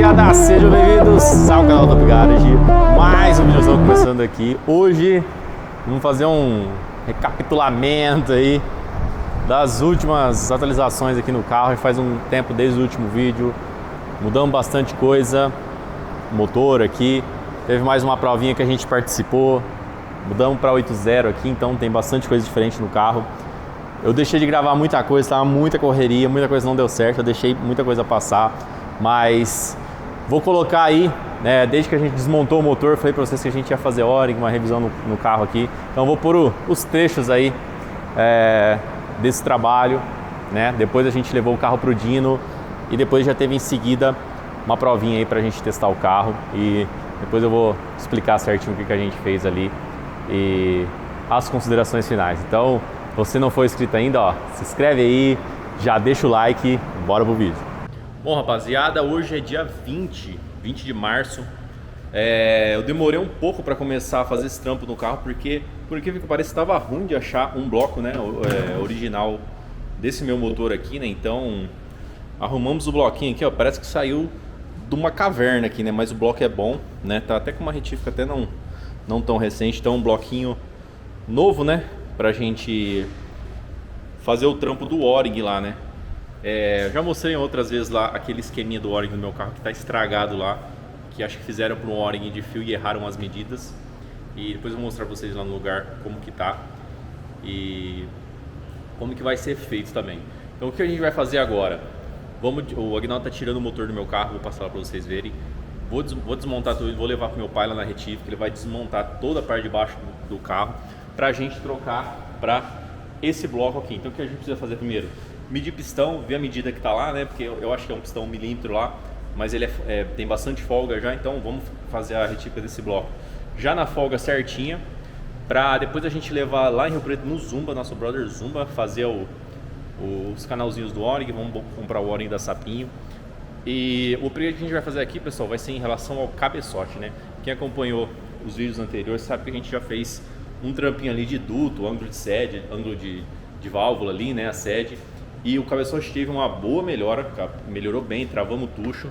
rapaziada, sejam bem-vindos ao canal Top Garage. Mais um videozão começando aqui. Hoje vamos fazer um recapitulamento aí das últimas atualizações aqui no carro. Faz um tempo desde o último vídeo, mudamos bastante coisa. Motor aqui, teve mais uma provinha que a gente participou, mudamos para 8.0 aqui, então tem bastante coisa diferente no carro. Eu deixei de gravar muita coisa, estava muita correria, muita coisa não deu certo, eu deixei muita coisa passar, mas vou colocar aí, né, desde que a gente desmontou o motor, falei para vocês que a gente ia fazer hora, uma revisão no carro aqui, então vou pôr os trechos aí desse trabalho, né? Depois a gente levou o carro para o Dino e depois já teve em seguida uma provinha aí para a gente testar o carro e depois eu vou explicar certinho o que a gente fez ali e as considerações finais. Então, se você não for inscrito ainda, ó, se inscreve aí, já deixa o like e bora pro vídeo. Bom, rapaziada, hoje é dia 20 de março. Eu demorei um pouco para começar a fazer esse trampo no carro porque, por incrível que pareça, estava ruim de achar um bloco, né, original desse meu motor aqui, né? Então, arrumamos o bloquinho aqui, ó, parece que saiu de uma caverna aqui, né? Mas o bloco é bom, né? Tá até com uma retífica até não tão recente, então um bloquinho novo, né? Pra gente fazer o trampo do O-ring lá, né? Já mostrei outras vezes lá aquele esqueminha do O-ring do meu carro que tá estragado lá, que acho que fizeram para um O-ring de fio e erraram as medidas. E depois eu vou mostrar pra vocês lá no lugar como que tá e como que vai ser feito também. Então o que a gente vai fazer agora? O Agnaldo tá tirando o motor do meu carro, vou passar lá para vocês verem. Vou desmontar tudo, vou levar pro meu pai lá na retífica, ele vai desmontar toda a parte de baixo do carro pra gente trocar para esse bloco aqui. Então o que a gente precisa fazer primeiro? Medir pistão, ver a medida que tá lá, né? Porque eu acho que é um pistão 1 milímetro lá, mas ele tem bastante folga já, então vamos fazer a retífica desse bloco já na folga certinha, pra depois a gente levar lá em Rio Preto no Zumba, nosso brother Zumba, fazer os canalzinhos do O-ring, vamos comprar o O-ring da Sapinho. E o primeiro que a gente vai fazer aqui, pessoal, vai ser em relação ao cabeçote, né? Quem acompanhou os vídeos anteriores sabe que a gente já fez um trampinho ali de duto, ângulo de sede, ângulo de válvula ali, né, a sede. E o cabeçote teve uma boa melhora, melhorou bem, travamos o tucho,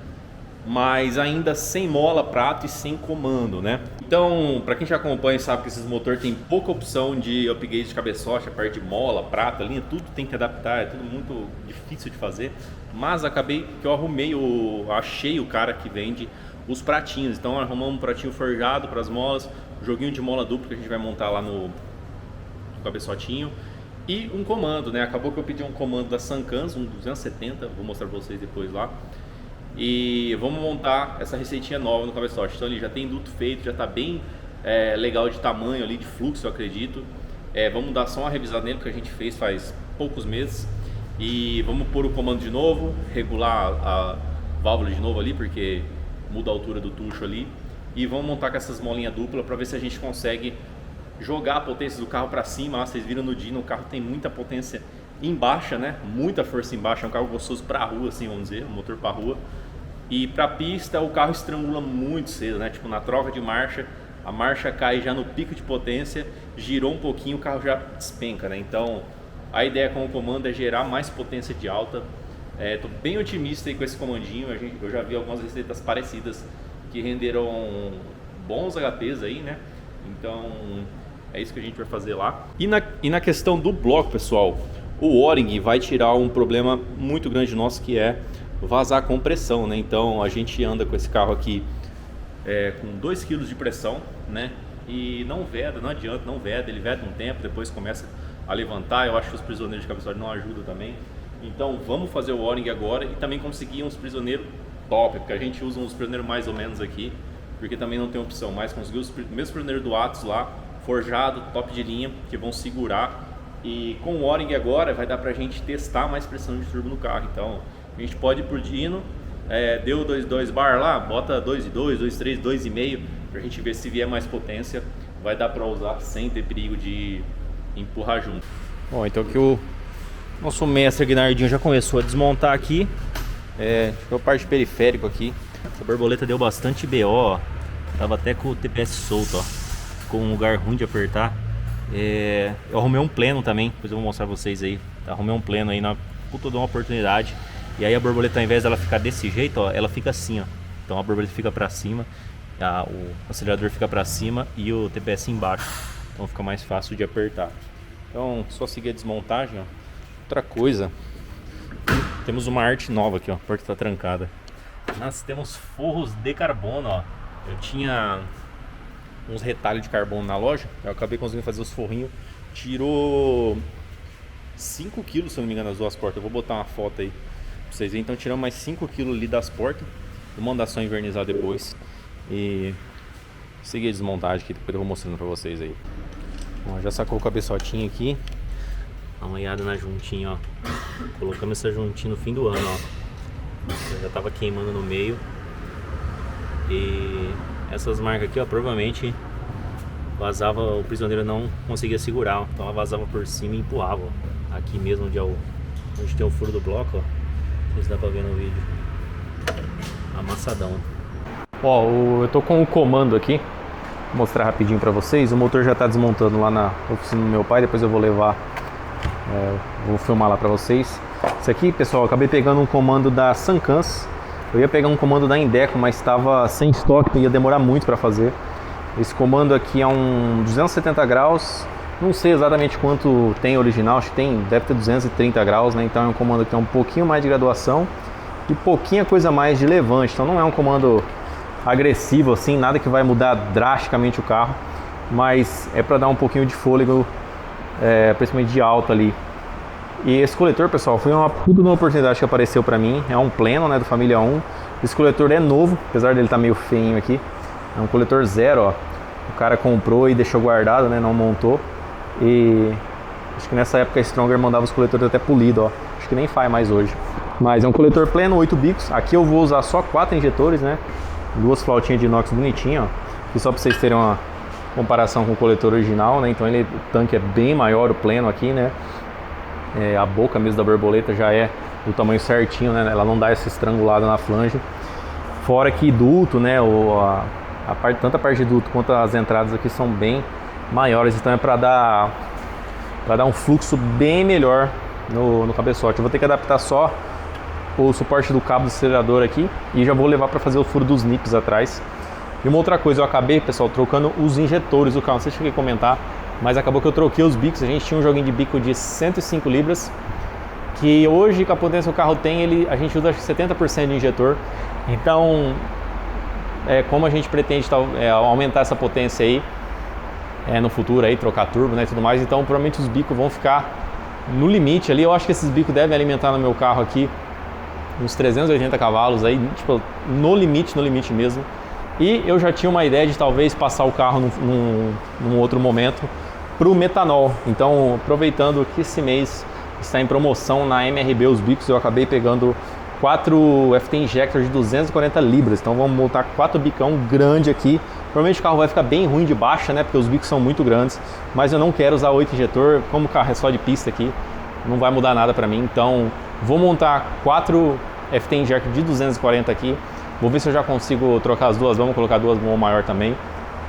mas ainda sem mola, prato e sem comando, né? Então, para quem já acompanha sabe que esses motores tem pouca opção de upgrade de cabeçote, a parte de mola, prato, a linha, tudo tem que adaptar, é tudo muito difícil de fazer. Mas acabei que eu achei o cara que vende os pratinhos. Então arrumamos um pratinho forjado para as molas, um joguinho de mola dupla que a gente vai montar lá no cabeçotinho e um comando, né? Acabou que eu pedi um comando da Sankans, um 270, vou mostrar para vocês depois lá. E vamos montar essa receitinha nova no cabeçote. Então ele já tem duto feito, já está bem legal de tamanho ali, de fluxo, eu acredito. Vamos dar só uma revisada nele que a gente fez faz poucos meses. E vamos pôr o comando de novo, regular a válvula de novo ali, porque muda a altura do tucho ali. E vamos montar com essas molinhas duplas para ver se a gente consegue jogar a potência do carro para cima. Vocês viram no Dino, o carro tem muita potência em baixa, né? Muita força em baixa, é um carro gostoso para rua, assim, vamos dizer, um motor para rua. E para pista o carro estrangula muito cedo, né? Tipo, na troca de marcha, a marcha cai já no pico de potência, girou um pouquinho, o carro já despenca, né? Então a ideia com o comando é gerar mais potência de alta. Tô bem otimista aí com esse comandinho. Eu já vi algumas receitas parecidas que renderam bons HPs aí, né? Então é isso que a gente vai fazer lá. E na questão do bloco, pessoal, o O-ring vai tirar um problema muito grande nosso, que é vazar a compressão, né? Então a gente anda com esse carro aqui com 2 kg de pressão, né? E não veda, não adianta, não veda. Ele veda um tempo, depois começa a levantar. Eu acho que os prisioneiros de cabeçote não ajudam também. Então vamos fazer o O-ring agora e também conseguir uns prisioneiros top, porque a gente usa uns prisioneiros mais ou menos aqui, porque também não tem opção, mas conseguir os mesmos prisioneiros do Atos lá, forjado, top de linha, que vão segurar. E com o O-ring agora vai dar pra gente testar mais pressão de turbo no carro. Então a gente pode ir por Dino, deu 2 bar lá, bota 2,2, 2,3, 2,5 pra gente ver se vier mais potência. Vai dar pra usar sem ter perigo de empurrar junto. Bom, então que o nosso mestre Guinardinho já começou a desmontar aqui. Ficou a parte periférico aqui. Essa borboleta deu bastante BO, ó. Tava até com o TPS solto, ó. Ficou um lugar ruim de apertar. Eu arrumei um pleno também, depois eu vou mostrar pra vocês aí. Arrumei um pleno aí na puta de uma oportunidade. E aí a borboleta, ao invés dela ficar desse jeito, ó, ela fica assim, ó. Então a borboleta fica para cima, o acelerador fica para cima e o TPS embaixo. Então fica mais fácil de apertar. Então só seguir a desmontagem, ó. Outra coisa, temos uma arte nova aqui, ó. A porta está trancada. Nós temos forros de carbono, ó. Eu tinha uns retalhos de carbono na loja, eu acabei conseguindo fazer os forrinhos. Tirou 5 kg, se eu não me engano, as duas portas. Eu vou botar uma foto aí pra vocês verem. Então tiramos mais 5 kg ali das portas. Vou mandar só invernizar depois. E seguir a desmontagem aqui, depois eu vou mostrando pra vocês aí. Bom, já sacou o cabeçotinho aqui. Dá uma olhada na juntinha, ó. Colocamos essa juntinha no fim do ano, ó. Já tava queimando no meio. E essas marcas aqui, ó, provavelmente vazava, o prisioneiro não conseguia segurar, ó. Então ela vazava por cima e empurrava, ó. Aqui mesmo onde tem o furo do bloco, ó. Não sei se dá pra ver no vídeo. Amassadão. Ó, eu tô com o comando aqui. Vou mostrar rapidinho pra vocês. O motor já tá desmontando lá na oficina do meu pai. Depois eu vou levar, vou filmar lá pra vocês. Isso aqui, pessoal, eu acabei pegando um comando da Sankans. Eu ia pegar um comando da Indeco, mas estava sem estoque, ia demorar muito para fazer. Esse comando aqui é um 270 graus, não sei exatamente quanto tem original, acho que deve ter 230 graus, né? Então é um comando que tem um pouquinho mais de graduação e pouquinha coisa mais de levante. Então não é um comando agressivo assim, nada que vai mudar drasticamente o carro, mas é para dar um pouquinho de fôlego, principalmente de alto ali. E esse coletor, pessoal, foi uma puta de uma oportunidade que apareceu pra mim. É um pleno, né, do Família 1. Esse coletor é novo, apesar dele estar meio feinho aqui. É um coletor zero, ó. O cara comprou e deixou guardado, né, não montou. E acho que nessa época a Stronger mandava os coletores até polido, ó. Acho que nem faz mais hoje. Mas é um coletor pleno, 8 bicos. Aqui eu vou usar só 4 injetores, né. 2 flautinhas de inox bonitinha, ó. E só pra vocês terem uma comparação com o coletor original, né. Então o tanque é bem maior, o pleno aqui, né. A boca mesmo da borboleta já é do tamanho certinho, né? Ela não dá essa estrangulada na flange. Fora que duto, né? Tanto a parte de duto quanto as entradas aqui são bem maiores, então é para dar um fluxo bem melhor no cabeçote. Eu vou ter que adaptar só o suporte do cabo do acelerador aqui e já vou levar para fazer o furo dos nips atrás. E uma outra coisa, eu acabei, pessoal, trocando os injetores do carro. Não sei se cheguei a comentar, mas acabou que eu troquei os bicos. A gente tinha um joguinho de bico de 105 libras, que hoje, com a potência que o carro tem, a gente usa 70% de injetor. Então, como a gente pretende aumentar essa potência aí no futuro, aí, trocar turbo, né, e tudo mais, então provavelmente os bicos vão ficar no limite ali. Eu acho que esses bicos devem alimentar no meu carro aqui uns 380 cavalos aí, tipo, no limite mesmo. E eu já tinha uma ideia de talvez passar o carro num outro momento para o metanol. Então, aproveitando que esse mês está em promoção na MRB os bicos, eu acabei pegando 4 FT Injector de 240 libras. Então vamos montar 4 bicão grande aqui. Provavelmente o carro vai ficar bem ruim de baixa, né? Porque os bicos são muito grandes. Mas eu não quero usar 8 injetor. Como o carro é só de pista aqui, não vai mudar nada para mim. Então vou montar 4 FT Injector de 240 aqui. Vou ver se eu já consigo trocar as duas. Vamos colocar duas bombas maior também.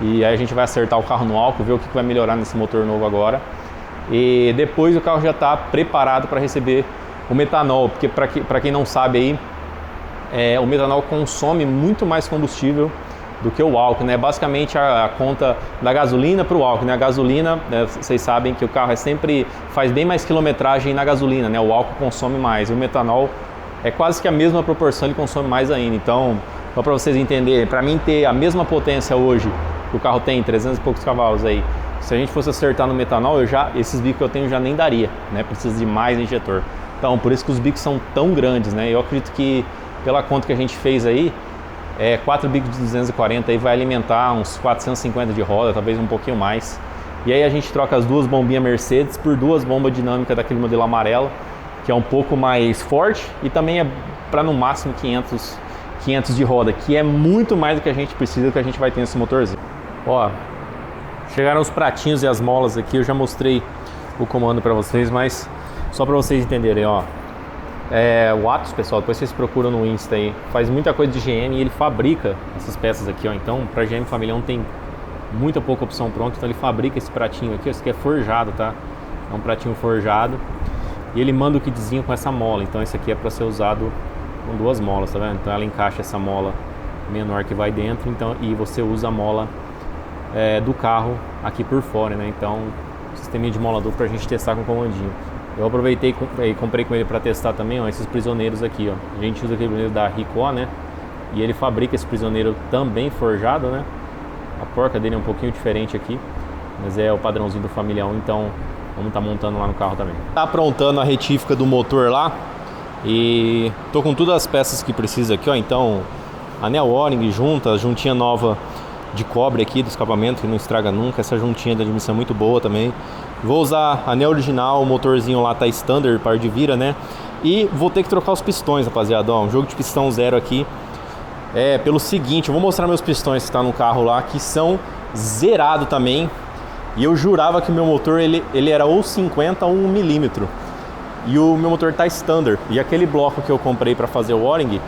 E aí a gente vai acertar o carro no álcool, ver o que vai melhorar nesse motor novo agora. E depois o carro já está preparado para receber o metanol, porque para quem não sabe aí, o metanol consome muito mais combustível do que o álcool, né? Basicamente a conta da gasolina para o álcool, né? A gasolina, vocês sabem que o carro sempre faz bem mais quilometragem na gasolina, né? O álcool consome mais, o metanol é quase que a mesma proporção, ele consome mais ainda. Então, só para vocês entenderem, para mim ter a mesma potência hoje que o carro tem, 300 e poucos cavalos aí, se a gente fosse acertar no metanol, esses bicos que eu tenho já nem daria, né? Precisa de mais injetor. Então, por isso que os bicos são tão grandes, né? Eu acredito que, pela conta que a gente fez aí, 4 bicos de 240 aí vai alimentar uns 450 de roda, talvez um pouquinho mais. E aí a gente troca as duas bombinhas Mercedes por duas bombas dinâmicas daquele modelo amarelo, que é um pouco mais forte e também é para no máximo 500 de roda, que é muito mais do que a gente precisa, do que a gente vai ter nesse motorzinho. Ó, chegaram os pratinhos e as molas aqui, eu já mostrei o comando para vocês, mas só para vocês entenderem, ó. O Atos, pessoal, depois vocês procuram no Insta aí, faz muita coisa de GM e ele fabrica essas peças aqui, ó. Então, para GM Família 1 tem muita pouca opção pronta, então ele fabrica esse pratinho aqui, esse aqui é forjado, tá? É um pratinho forjado e ele manda o kitzinho com essa mola, então esse aqui é para ser usado com duas molas, tá vendo? Então ela encaixa essa mola menor que vai dentro, então, e você usa a mola do carro aqui por fora, né? Então, sisteminha de mola dupla pra gente testar com o comandinho. Eu aproveitei e comprei com ele para testar também, ó, esses prisioneiros aqui, ó. A gente usa aquele prisioneiro da Ricoh, né? E ele fabrica esse prisioneiro também forjado, né? A porca dele é um pouquinho diferente aqui, mas é o padrãozinho do Família 1, então vamos estar montando lá no carro também. Tá aprontando a retífica do motor lá e tô com todas as peças que precisa aqui, ó. Então, anel O-ring, juntinha nova de cobre aqui do escapamento, que não estraga nunca. Essa juntinha da admissão é muito boa também. Vou usar anel original, o motorzinho lá tá standard, par de vira, né? E vou ter que trocar os pistões, rapaziada. Ó, um jogo de pistão zero aqui. Pelo seguinte, eu vou mostrar meus pistões que tá no carro lá, que são zerado também. E eu jurava que o meu motor, ele era ou 50 ou 1 milímetro. E o meu motor tá standard. E aquele bloco que eu comprei para fazer o O-ring,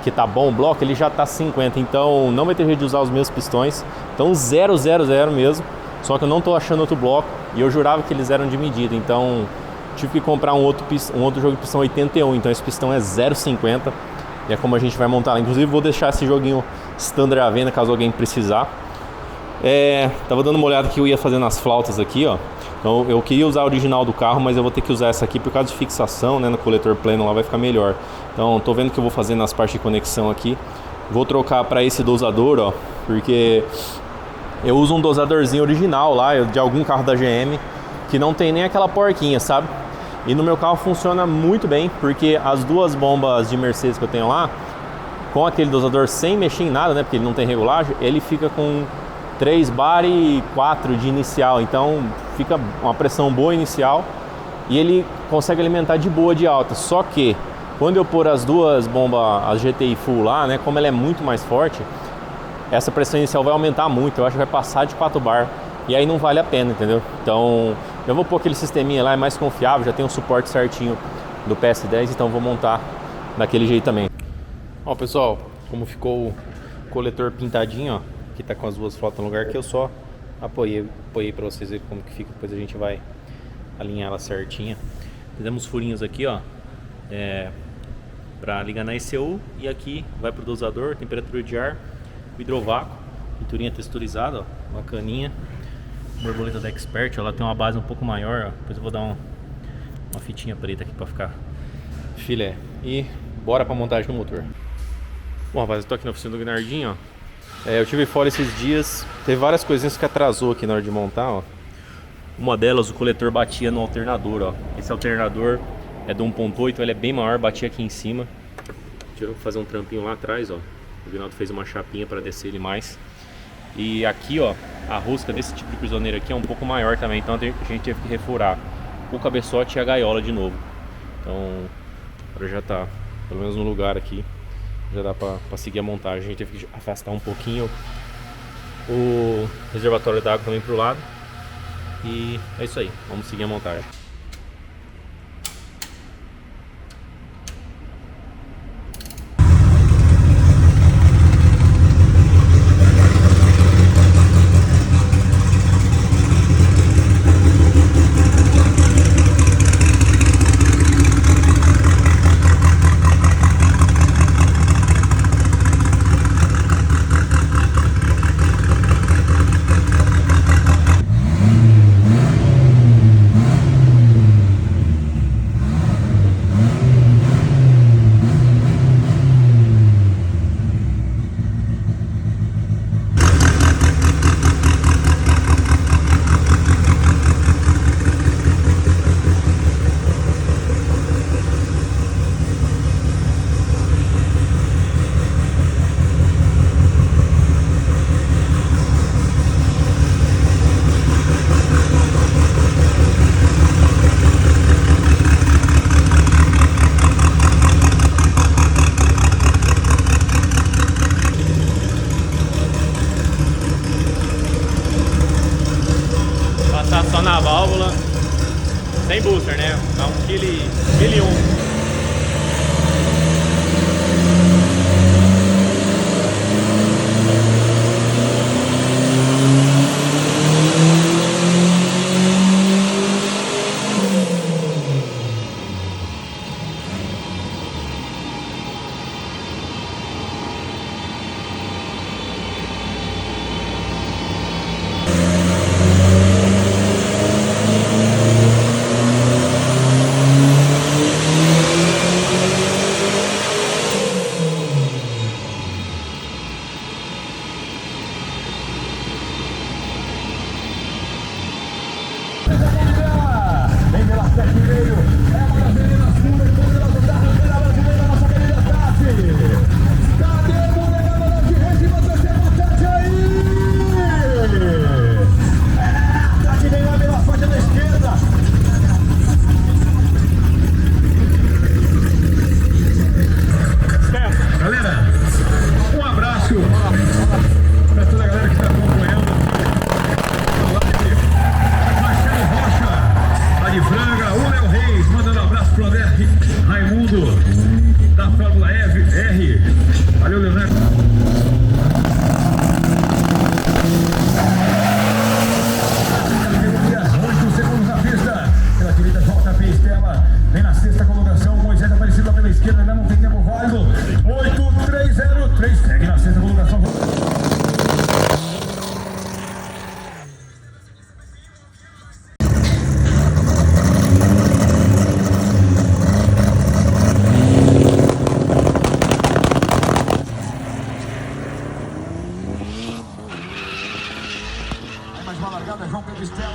que tá bom o bloco, ele já tá 50. Então não vai ter jeito de usar os meus pistões. Então 000 mesmo. Só que eu não tô achando outro bloco. E eu jurava que eles eram de medida. Então tive que comprar um outro jogo de pistão 81. Então esse pistão é 0,50. E é como a gente vai montar lá. Inclusive vou deixar esse joguinho standard à venda caso alguém precisar. Tava dando uma olhada que eu ia fazer nas flautas aqui, ó. Então eu queria usar a original do carro, mas eu vou ter que usar essa aqui por causa de fixação, né? No coletor pleno lá vai ficar melhor. Então tô vendo que eu vou fazer nas partes de conexão aqui. Vou trocar para esse dosador, ó, porque eu uso um dosadorzinho original lá, de algum carro da GM, que não tem nem aquela porquinha, sabe? E no meu carro funciona muito bem, porque as duas bombas de Mercedes que eu tenho lá, com aquele dosador sem mexer em nada, né? Porque ele não tem regulagem, ele fica com 3 bar e 4 de inicial, então fica uma pressão boa inicial e ele consegue alimentar de boa de alta. Só que quando eu pôr as duas bombas, as GTI Full lá, né, como ela é muito mais forte, essa pressão inicial vai aumentar muito, eu acho que vai passar de 4 bar e aí não vale a pena, entendeu? Então eu vou pôr aquele sisteminha lá, é mais confiável, já tem um suporte certinho do PS10, então vou montar daquele jeito também. Ó, pessoal, como ficou o coletor pintadinho, ó, que tá com as duas flautas no lugar, que eu só apoiei para vocês verem como que fica. Depois a gente vai alinhar ela certinha. Fizemos furinhos aqui, ó, para ligar na ECU, e aqui vai pro dosador, temperatura de ar, hidrovácuo, pinturinha texturizada, ó, bacaninha. Borboleta da Expert, ela tem uma base um pouco maior, ó. Depois eu vou dar uma fitinha preta aqui para ficar filé. E bora para montagem do motor. Bom, rapaz, eu tô aqui na oficina do Guinardinho, ó. Eu tive fora esses dias, teve várias coisinhas que atrasou aqui na hora de montar, ó. Uma delas, o coletor batia no alternador, ó. Esse alternador é do 1.8, ele é bem maior, batia aqui em cima. Tive que fazer um trampinho lá atrás, ó. O Vinaldo fez uma chapinha para descer ele mais. E aqui, ó, a rosca desse tipo de prisioneiro aqui é um pouco maior também, então a gente teve que refurar o cabeçote e a gaiola de novo. Então, agora já tá, pelo menos no lugar aqui, já dá pra seguir a montagem. A gente teve que afastar um pouquinho o reservatório d'água também pro lado. E é isso aí, vamos seguir a montagem.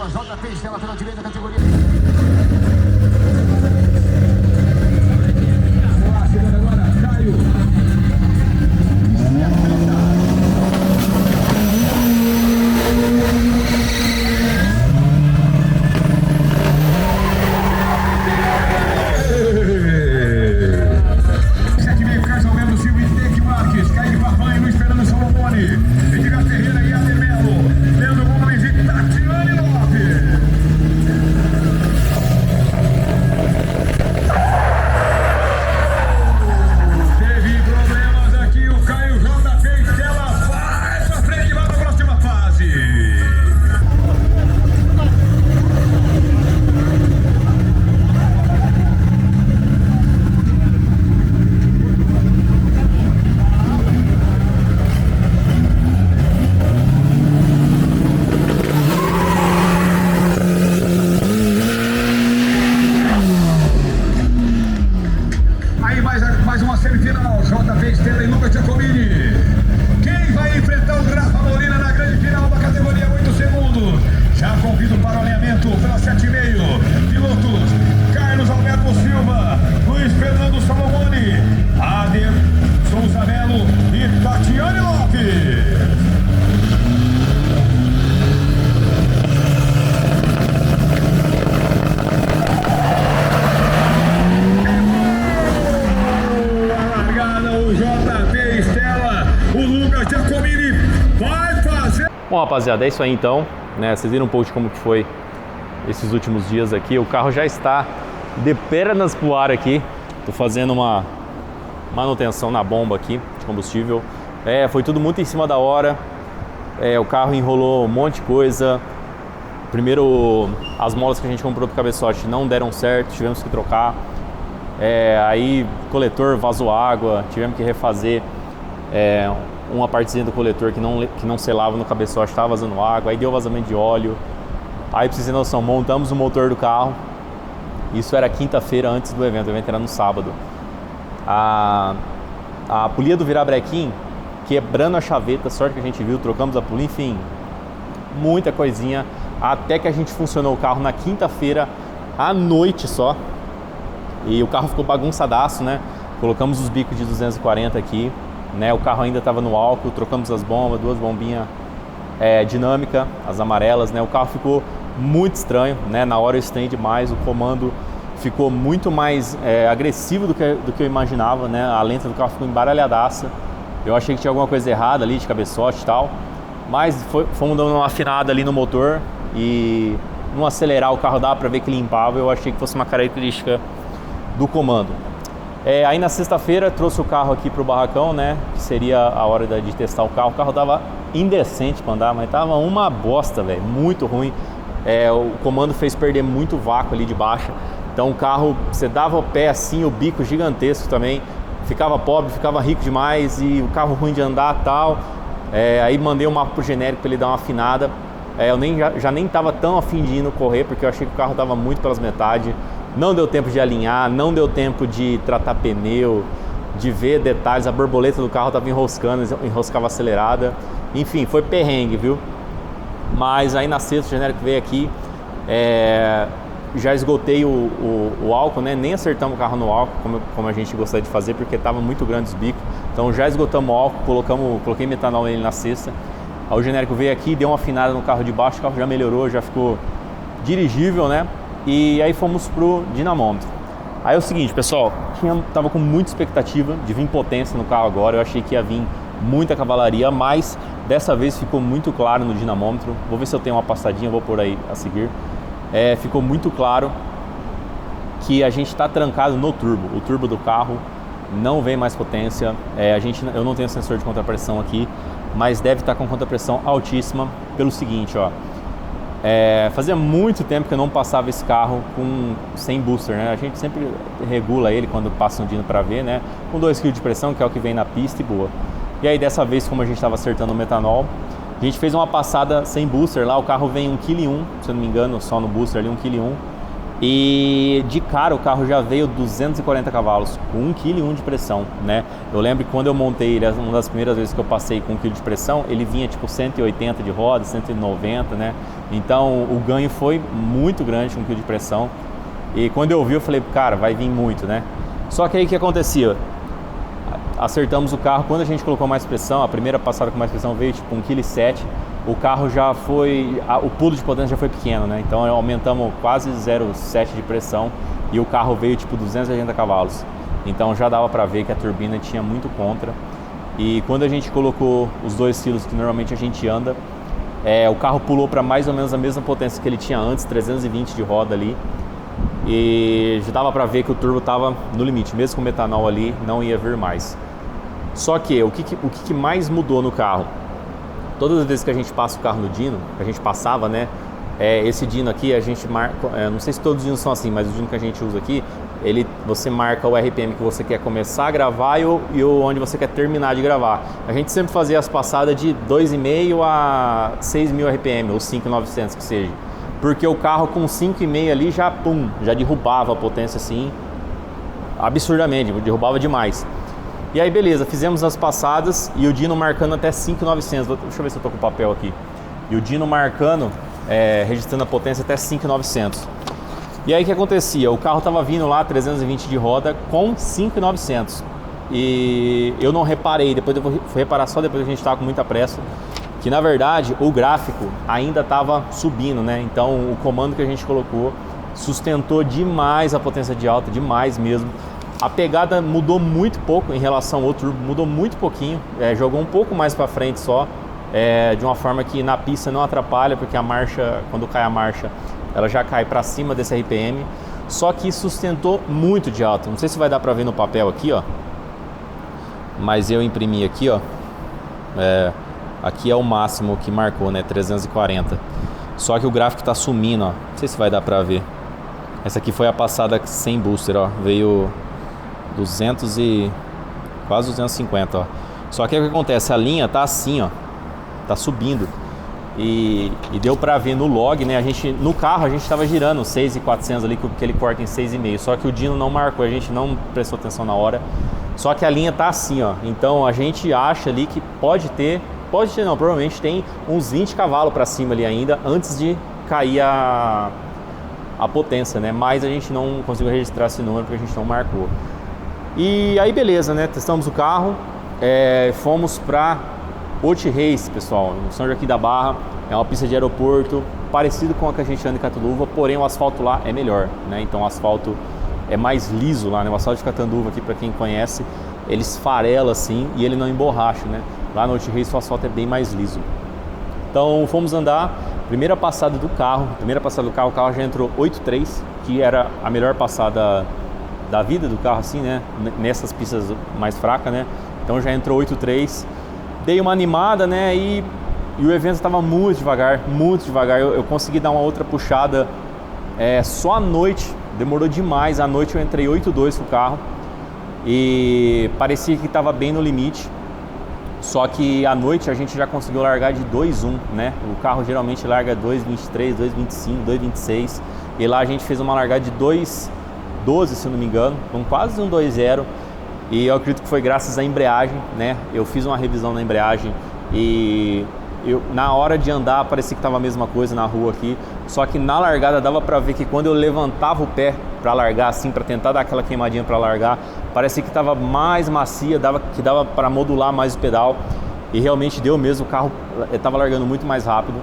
JP Stella pela direita, categoria. Olá, chegando agora, Caio. Mais uma semifinal, JP Stella e Lucas Giacomini. Quem vai enfrentar o Rafa Molina na grande final da categoria 8 segundos? Já convido para o alinhamento pela 7,5. Pilotos: Carlos Alberto Silva, Luiz Fernando Salomone, Ader Souza Melo e Tatiane Lopes. Bom, rapaziada, é isso aí então, né? Vocês viram um pouco de como que foi esses últimos dias aqui. O carro já está de pernas pro ar aqui. Tô fazendo uma manutenção na bomba aqui de combustível. Foi tudo muito em cima da hora. O carro enrolou um monte de coisa. Primeiro, as molas que a gente comprou pro cabeçote não deram certo, tivemos que trocar. Aí coletor vazou água, tivemos que refazer uma partezinha do coletor que não selava no cabeçote, estava vazando água, aí deu vazamento de óleo. Aí, pra vocês terem noção, montamos o motor do carro. Isso era quinta-feira antes do evento, o evento era no sábado. A polia do virabrequim quebrando a chaveta, sorte que a gente viu, trocamos a polia, enfim, muita coisinha, até que a gente funcionou o carro na quinta-feira à noite só. E o carro ficou bagunçadaço, né? Colocamos os bicos de 240 aqui, né? O carro ainda estava no álcool, trocamos as bombas, 2 bombinhas dinâmica, as amarelas, né? O carro ficou muito estranho, né? Na hora eu estranhei demais, o comando ficou muito mais agressivo do que eu imaginava, né? A lenta do carro ficou embaralhadaça. Eu achei que tinha alguma coisa errada ali de cabeçote e tal, mas fomos dando uma afinada ali no motor e no acelerar o carro dava para ver que limpava. Eu achei que fosse uma característica do comando. Aí na sexta-feira trouxe o carro aqui pro barracão, né? Que seria a hora de testar o carro. O carro tava indecente para andar, mas tava uma bosta, velho, muito ruim. O comando fez perder muito vácuo ali de baixa. Então o carro, você dava o pé assim, o bico gigantesco também. Ficava pobre, ficava rico demais e o carro ruim de andar e tal. Aí mandei um mapa pro genérico para ele dar uma afinada. Eu já nem tava tão afim de ir no correr, porque eu achei que o carro tava muito pelas metades. Não deu tempo de alinhar, não deu tempo de tratar pneu, de ver detalhes. A borboleta do carro tava enroscando, enroscava acelerada. Enfim, foi perrengue, viu? Mas aí na sexta o genérico veio aqui. Já esgotei o álcool, né? Nem acertamos o carro no álcool como a gente gostaria de fazer, porque estava muito grande os bicos. Então já esgotamos o álcool, coloquei metanol nele na sexta. Aí o genérico veio aqui, deu uma afinada no carro de baixo, o carro já melhorou, já ficou dirigível, né? E aí fomos pro dinamômetro. Aí é o seguinte, pessoal, tava com muita expectativa de vir potência no carro agora. Eu achei que ia vir muita cavalaria, mas dessa vez ficou muito claro no dinamômetro. Vou ver se eu tenho uma passadinha, vou pôr aí a seguir. Ficou muito claro que a gente está trancado no turbo. O turbo do carro não vem mais potência. Eu não tenho sensor de contrapressão aqui, mas deve estar com contrapressão altíssima pelo seguinte, ó. Fazia muito tempo que eu não passava esse carro sem booster, né? A gente sempre regula ele quando passa um dino para ver, né? Com 2 kg de pressão, que é o que vem na pista, e boa. E aí dessa vez, como a gente estava acertando o metanol, a gente fez uma passada sem booster lá. O carro vem 1,1 kg, se eu não me engano, só no booster ali 1,1 kg. E de cara o carro já veio 240 cavalos, com 1,1 kg de pressão, né? Eu lembro que quando eu montei ele, uma das primeiras vezes que eu passei com 1 kg de pressão, ele vinha tipo 180 de roda, 190, né? Então o ganho foi muito grande com 1 kg de pressão. E quando eu vi, eu falei, cara, vai vir muito, né? Só que aí o que acontecia? Acertamos o carro, quando a gente colocou mais pressão, a primeira passada com mais pressão veio tipo 1,7 kg, o carro já foi, o pulo de potência já foi pequeno, né? Então aumentamos quase 0,7 de pressão e o carro veio tipo 280 cavalos. Então já dava para ver que a turbina tinha muito contra. E quando a gente colocou os 2 kg que normalmente a gente anda, o carro pulou para mais ou menos a mesma potência que ele tinha antes, 320 de roda ali. E já dava para ver que o turbo estava no limite, mesmo com o metanol ali, não ia vir mais. Só que o que mais mudou no carro? Todas as vezes que a gente passa o carro no dyno, que a gente passava, né? Esse dyno aqui, a gente marca, não sei se todos os dynos são assim, mas o dyno que a gente usa aqui, você marca o RPM que você quer começar a gravar e onde você quer terminar de gravar. A gente sempre fazia as passadas de 2,5 a 6.000 RPM, ou 5.900 que seja. Porque o carro com 5,5 ali já derrubava a potência assim, absurdamente, derrubava demais. E aí beleza, fizemos as passadas e o dyno marcando até 5.900, deixa eu ver se eu tô com o papel aqui. E o dyno marcando, registrando a potência até 5.900. E aí o que acontecia? O carro tava vindo lá 320 de roda com 5.900. E eu não reparei, depois eu fui reparar só depois que a gente tava com muita pressa, que na verdade o gráfico ainda estava subindo, né? Então o comando que a gente colocou sustentou demais a potência de alta, demais mesmo. A pegada mudou muito pouco em relação ao turbo, mudou muito pouquinho, jogou um pouco mais para frente só, de uma forma que na pista não atrapalha, porque a marcha, quando cai a marcha, ela já cai para cima desse RPM, só que sustentou muito de alta. Não sei se vai dar para ver no papel aqui, ó, mas eu imprimi aqui, ó, aqui é o máximo que marcou, né, 340. Só que o gráfico tá sumindo, ó, não sei se vai dar para ver. Essa aqui foi a passada sem booster, ó, veio 200 e quase 250, ó. Só que o que acontece? A linha tá assim, ó, tá subindo e deu pra ver no log, né? No carro a gente tava girando 6.400 ali, que ele corta em 6,5. Só que o dyno não marcou, a gente não prestou atenção na hora. Só que a linha tá assim, ó. Então a gente acha ali que pode ter não, provavelmente tem uns 20 cavalos pra cima ali ainda, antes de cair a potência, né? Mas a gente não conseguiu registrar esse número porque a gente não marcou. E aí beleza, né? Testamos o carro, fomos para Oti Race, pessoal, no São Joaquim da Barra. É uma pista de aeroporto, parecido com a que a gente anda em Catanduva, porém o asfalto lá é melhor, né? Então o asfalto é mais liso lá, né? O asfalto de Catanduva aqui, para quem conhece, ele esfarela assim e ele não emborracha, né? Lá no Oti Race o asfalto é bem mais liso. Então fomos andar, primeira passada do carro, o carro já entrou 8.3, que era a melhor passada da vida do carro assim, né? Nessas pistas mais fracas, né? Então já entrou 8.3, dei uma animada, né? E o evento estava muito devagar, eu consegui dar uma outra puxada só à noite, demorou demais, à noite eu entrei 8.2 com o carro e parecia que estava bem no limite. Só que à noite a gente já conseguiu largar de 2.1, né? O carro geralmente larga 2.23, 2.25, 2.26 e lá a gente fez uma largada de 2.12, se eu não me engano, com quase um 2.0 e eu acredito que foi graças à embreagem, né? Eu fiz uma revisão na embreagem e na hora de andar parecia que estava a mesma coisa na rua aqui, só que na largada dava para ver que quando eu levantava o pé para largar assim, para tentar dar aquela queimadinha para largar, parecia que estava mais macia, que dava para modular mais o pedal e realmente deu mesmo, o carro estava largando muito mais rápido.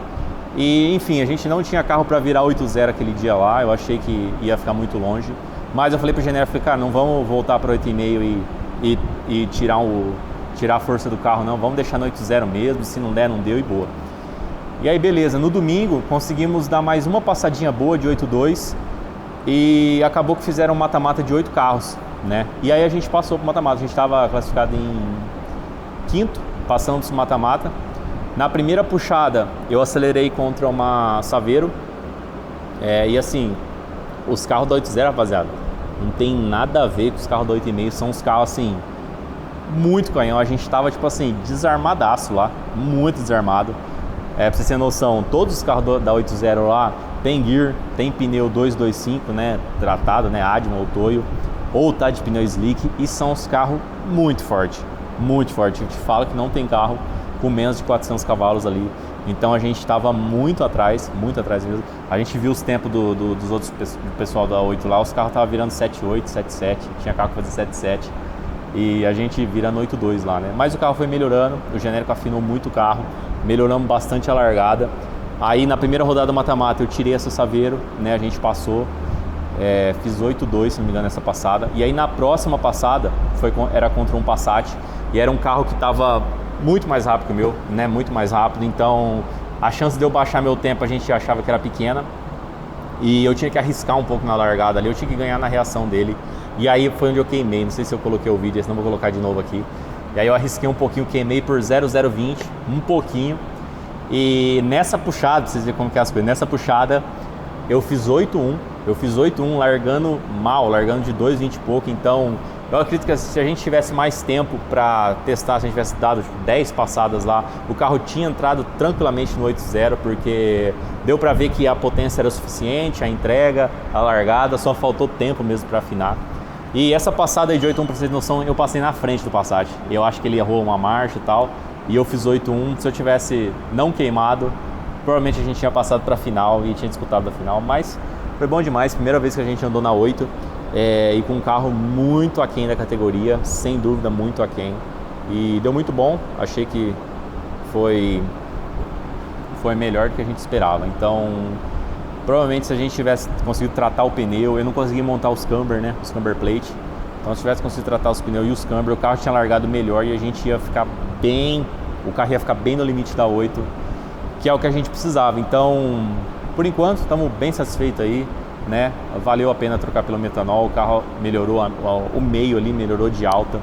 E enfim, a gente não tinha carro para virar 8.0 aquele dia lá, eu achei que ia ficar muito longe, mas eu falei pro Genero, cara, não vamos voltar para 8.5 e tirar a força do carro, não, vamos deixar no 8.0 mesmo, se não der, não deu e boa. E aí beleza, no domingo conseguimos dar mais uma passadinha boa de 8.2 e acabou que fizeram um mata-mata de 8 carros, né? E aí a gente passou pro mata-mata, a gente estava classificado em quinto, passamos pro mata-mata. Na primeira puxada eu acelerei contra uma Saveiro e assim, os carros da 8.0, rapaziada, não tem nada a ver com os carros da 8.5, são os carros assim, muito canhão, a gente tava tipo assim, desarmadaço lá, muito desarmado. Pra vocês terem noção, todos os carros da 8.0 lá tem gear, tem pneu 225, né, tratado, né, Adma ou Toyo, ou tá de pneu slick, e são os carros muito fortes, muito forte. A gente fala que não tem carro com menos de 400 cavalos ali. Então a gente estava muito atrás mesmo. A gente viu os tempos dos outros do pessoal da 8 lá, os carros estavam virando 7.8, 7.7, tinha carro que fazia 7.7 e a gente virando 8.2 lá, né? Mas o carro foi melhorando, o genérico afinou muito o carro, melhoramos bastante a largada. Aí na primeira rodada do mata-mata eu tirei essa Saveiro, né? A gente passou, fiz 8.2 se não me engano nessa passada. E aí na próxima passada era contra um Passat e era um carro que estava muito mais rápido que o meu, né? Muito mais rápido, então a chance de eu baixar meu tempo a gente achava que era pequena e eu tinha que arriscar um pouco na largada ali, eu tinha que ganhar na reação dele. E aí foi onde eu queimei, não sei se eu coloquei o vídeo, senão vou colocar de novo aqui. E aí eu arrisquei um pouquinho, queimei por 0,020, um pouquinho. E nessa puxada, pra vocês verem como que é as coisas, nessa puxada eu fiz 8.1, largando mal, largando de 2,20 e pouco. Então eu acredito que se a gente tivesse mais tempo para testar, se a gente tivesse dado 10 passadas lá, o carro tinha entrado tranquilamente no 8.0, porque deu para ver que a potência era suficiente, a entrega, a largada, só faltou tempo mesmo para afinar. E essa passada aí de 8.1, pra vocês terem noção, eu passei na frente do Passat. Eu acho que ele errou uma marcha e tal, e eu fiz 8.1. Se eu tivesse não queimado, provavelmente a gente tinha passado para a final e tinha disputado a final, mas foi bom demais, primeira vez que a gente andou na 8. E com um carro muito aquém da categoria, sem dúvida muito aquém, e deu muito bom. Achei que foi melhor do que a gente esperava. Então provavelmente se a gente tivesse conseguido tratar o pneu, eu não consegui montar os camber, né, os camber plate, então se tivesse conseguido tratar os pneus e os camber, o carro tinha largado melhor e a gente ia ficar bem, o carro ia ficar bem no limite da 8, que é o que a gente precisava. Então por enquanto estamos bem satisfeitos aí, né? Valeu a pena trocar pelo metanol, o carro melhorou, o meio ali melhorou de alta.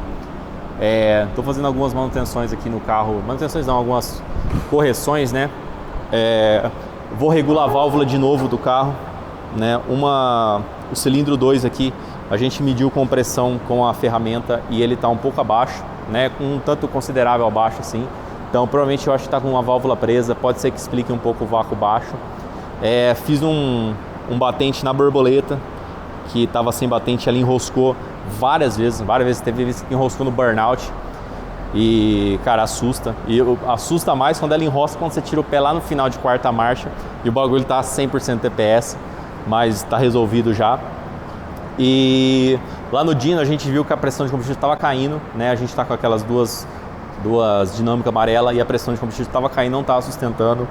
Tô fazendo algumas manutenções aqui no carro, manutenções não, algumas correções, né? Vou regular a válvula de novo do carro, né? O cilindro 2 aqui, a gente mediu compressão com a ferramenta e ele tá um pouco abaixo, né? Com um tanto considerável abaixo assim. Então provavelmente eu acho que tá com uma válvula presa, pode ser que explique um pouco o vácuo baixo. Fiz um batente na borboleta, que estava sem batente, ela enroscou várias vezes, teve vezes que enroscou no burnout e, cara, assusta. E assusta mais quando ela enrosca, quando você tira o pé lá no final de quarta marcha e o bagulho tá 100% TPS, mas está resolvido já. E lá no Dino a gente viu que a pressão de combustível estava caindo, né? A gente está com aquelas duas dinâmicas amarela e a pressão de combustível estava caindo, não estava sustentando.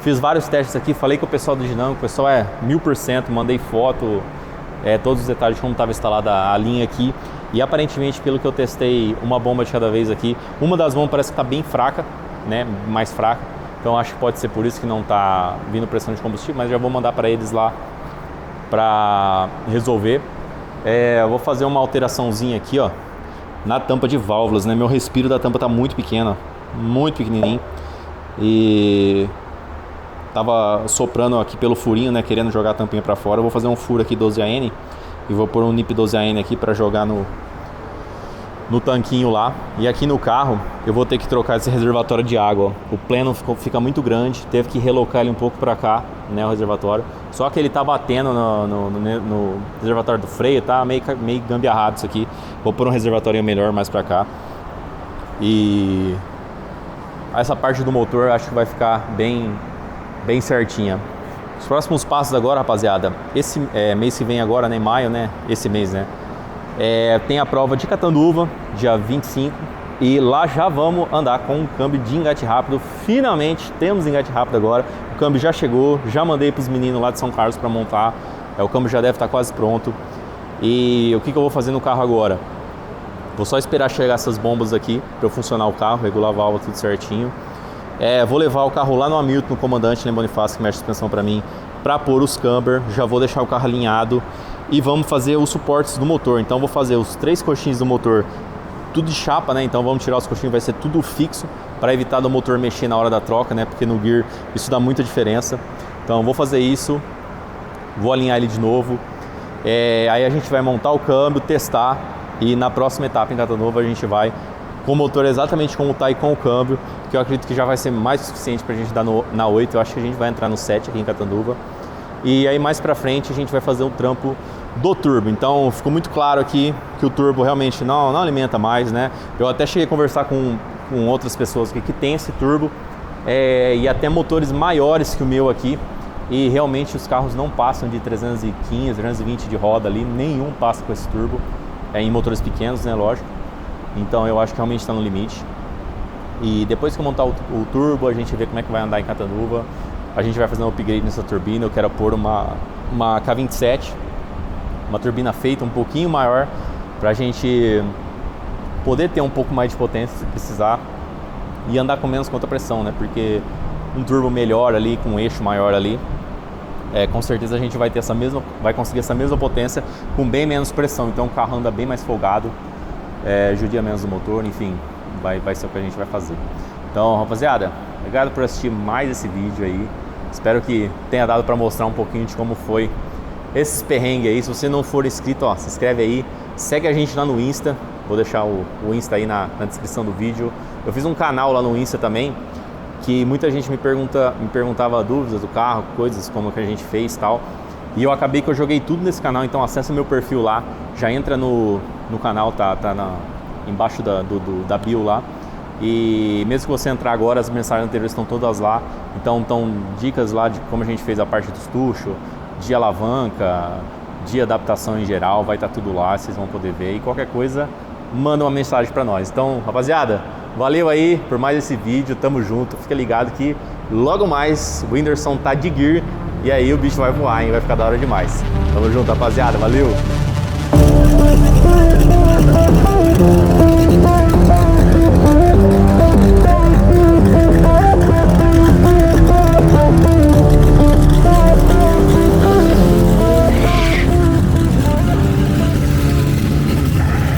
Fiz vários testes aqui, falei com o pessoal do dinâmico, o pessoal 1000%, mandei foto, todos os detalhes de como estava instalada a linha aqui. E aparentemente, pelo que eu testei, uma bomba de cada vez aqui, uma das bombas parece que está bem fraca, né, mais fraca. Então acho que pode ser por isso que não está vindo pressão de combustível, mas já vou mandar para eles lá para resolver. Eu vou fazer uma alteraçãozinha aqui, ó, na tampa de válvulas, né? Meu respiro da tampa está muito pequeno, muito pequenininho. E tava soprando aqui pelo furinho, né, querendo jogar a tampinha para fora. Eu vou fazer um furo aqui 12AN e vou pôr um NIP 12AN aqui para jogar no tanquinho lá. E aqui no carro eu vou ter que trocar esse reservatório de água, ó. O pleno fica muito grande, teve que relocar ele um pouco para cá, né, o reservatório. Só que ele tá batendo no reservatório do freio, tá meio gambiarrado isso aqui. Vou pôr um reservatório melhor mais para cá. E essa parte do motor acho que vai ficar bem certinha. Os próximos passos agora, rapaziada, esse mês que vem agora, né, em maio, né, esse mês, né, tem a prova de Catanduva, dia 25, e lá já vamos andar com um câmbio de engate rápido. Finalmente temos engate rápido agora, o câmbio já chegou, já mandei para os meninos lá de São Carlos para montar, o câmbio já deve estar quase pronto. E o que eu vou fazer no carro agora? Vou só esperar chegar essas bombas aqui para eu funcionar o carro, regular a válvula tudo certinho. Vou levar o carro lá no Hamilton, no comandante, né, Bonifácio, que mexe a suspensão para mim, para pôr os camber. Já vou deixar o carro alinhado e vamos fazer os suportes do motor. Então vou fazer os 3 coxins do motor, tudo de chapa, né? Então vamos tirar os coxinhos, vai ser tudo fixo para evitar do motor mexer na hora da troca, né? Porque no gear isso dá muita diferença. Então vou fazer isso, vou alinhar ele de novo. Aí a gente vai montar o câmbio, testar, e na próxima etapa em Catanduva a gente vai com o motor exatamente como está e com o câmbio, que eu acredito que já vai ser mais suficiente para a gente dar na 8. Eu acho que a gente vai entrar no 7 aqui em Catanduva. E aí mais pra frente a gente vai fazer o trampo do turbo. Então ficou muito claro aqui que o turbo realmente não alimenta mais, né? Eu até cheguei a conversar com outras pessoas aqui que tem esse turbo e até motores maiores que o meu aqui, e realmente os carros não passam de 315, 320 de roda ali, nenhum passa com esse turbo, em motores pequenos, né, lógico. Então eu acho que realmente está no limite. E depois que eu montar o turbo, a gente vê como é que vai andar em Catanduva. A gente vai fazer um upgrade nessa turbina. Eu quero pôr uma K27, uma turbina feita um pouquinho maior, para a gente poder ter um pouco mais de potência se precisar e andar com menos contrapressão, né? Porque um turbo melhor ali, com um eixo maior ali, com certeza a gente vai ter vai conseguir essa mesma potência com bem menos pressão. Então o carro anda bem mais folgado, judia menos o motor, enfim, vai ser o que a gente vai fazer. Então, rapaziada, obrigado por assistir mais esse vídeo aí. Espero que tenha dado para mostrar um pouquinho de como foi esses perrengues aí. Se você não for inscrito, ó, se inscreve aí, segue a gente lá no Insta. Vou deixar o Insta aí na descrição do vídeo. Eu fiz um canal lá no Insta também, que muita gente me perguntava dúvidas do carro, coisas como que a gente fez e tal. E eu acabei que eu joguei tudo nesse canal, então acessa o meu perfil lá, já entra no canal, tá embaixo da bio lá. E mesmo que você entrar agora, as mensagens anteriores estão todas lá. Então estão dicas lá de como a gente fez a parte dos tuchos, de alavanca, de adaptação em geral, vai estar tudo lá, vocês vão poder ver. E qualquer coisa, manda uma mensagem para nós. Então, rapaziada, valeu aí por mais esse vídeo, tamo junto. Fica ligado que logo mais o Whindersson tá de gear e aí o bicho vai voar, hein? Vai ficar da hora demais. Tamo junto, rapaziada, valeu!